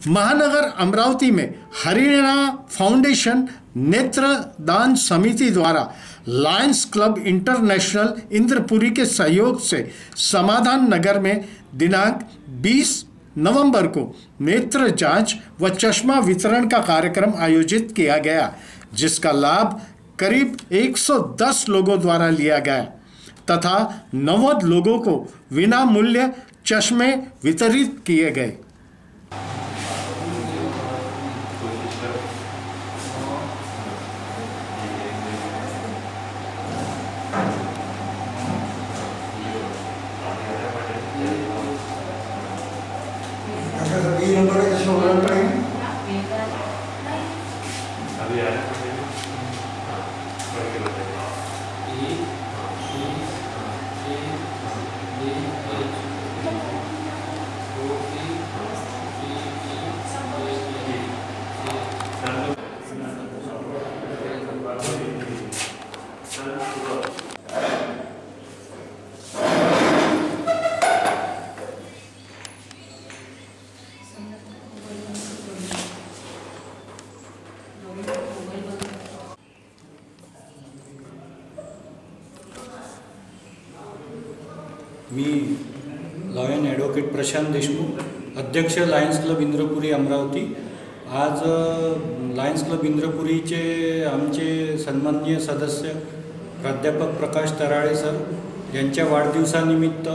महानगर अमरावती में हरियाणा फाउंडेशन नेत्रदान समिति द्वारा लायंस क्लब इंटरनेशनल इंद्रपुरी के सहयोग से समाधान नगर में दिनांक 20 नवंबर को नेत्र जांच व चश्मा वितरण का कार्यक्रम आयोजित किया गया, जिसका लाभ करीब 110 लोगों द्वारा लिया गया तथा 90 लोगों को विना मूल्य चश्मे वितरित किए गए। मी लॉयन ॲडव्होकेट प्रशांत देशमुख, अध्यक्ष लायन्स क्लब इंद्रपुरी अमरावती। आज लायन्स क्लब इंद्रपुरीचे आमचे सन्माननीय सदस्य प्राध्यापक प्रकाश तराळे सर यांच्या वाढदिवसानिमित्त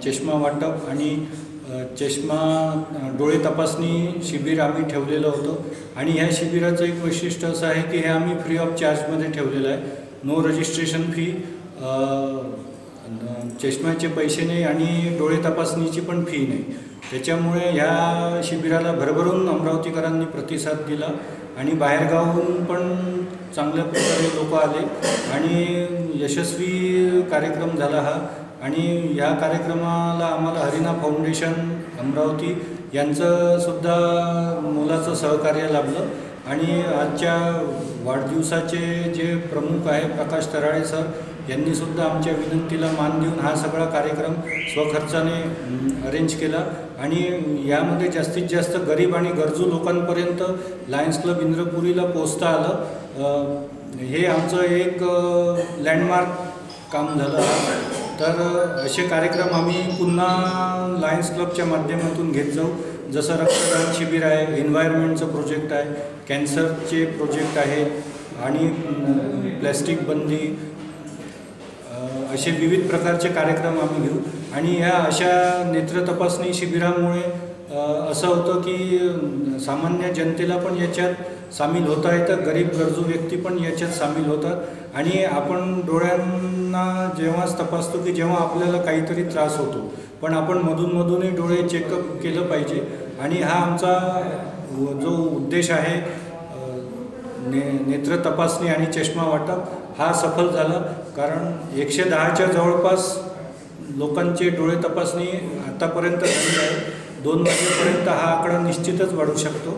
चष्मा वाटप आणि चष्मा डोळे तपासणी शिबिर आम्ही ठेवलेलं होतं आणि ह्या शिबिराचं एक वैशिष्ट्य असं आहे की हे आम्ही फ्री ऑफ चार्जमध्ये ठेवलेलं आहे। नो रजिस्ट्रेशन फी, चष्म्याचे पैसे नाही आणि डोळे तपासणीची पण फी नाही। त्याच्यामुळे ह्या शिबिराला भरभरून अमरावतीकरांनी प्रतिसाद दिला आणि बाहेरगावून पण चांगल्या प्रकारे लोक आले आणि यशस्वी कार्यक्रम झाला हा। आणि ह्या कार्यक्रमाला आम्हाला हरियाणा फाउंडेशन अमरावती यांचं सुद्धा मोलाचं सहकार्य लाभलं आणि आजच्या वाढदिवसाचे जे प्रमुख आहे प्रकाश तराळे सर यांनी सुद्धा आमच्या विनंतीला मान देऊन हा सगळा कार्यक्रम स्वखर्चाने अरेंज केला आणि यामध्ये जास्तीत जास्त गरीब आणि गरजू लोकांपर्यंत लायन्स क्लब इंद्रपुरीला पोहोचता आलं। हे आमचं एक लँडमार्क काम झालं। तर असे कार्यक्रम आम्ही पुन्हा लायन्स क्लबच्या माध्यमातून घेत जाऊ। जसं रक्तदान शिबिर आहे, एन्व्हायरमेंटचं प्रोजेक्ट आहे, कॅन्सरचे प्रोजेक्ट आहेत आणि प्लॅस्टिक बंदी, असे विविध प्रकारचे कार्यक्रम आम्ही घेऊ। आणि ह्या अशा नेत्र तपासणी शिबिरामुळे असं होतं की सामान्य जनतेला पण याच्यात सामील होता येतं, गरीब गरजू व्यक्ती पण याच्यात सामील होतात आणि आपण डोळ्यांना जेव्हाच तपासतो की जेव्हा आपल्याला काहीतरी त्रास होतो, पण आपण मधूनही डोळे चेकअप केलं पाहिजे आणि हा आमचा जो उद्देश आहे नेत्र तपासणी आणि चष्मा वाटप हा सफल झाला। कारण 110च्या जवळपास लोकांचे डोळे तपासणी आतापर्यंत झाली आहे। 2 वर्षापर्यंत हा आकडा निश्चितच वाढू शकतो।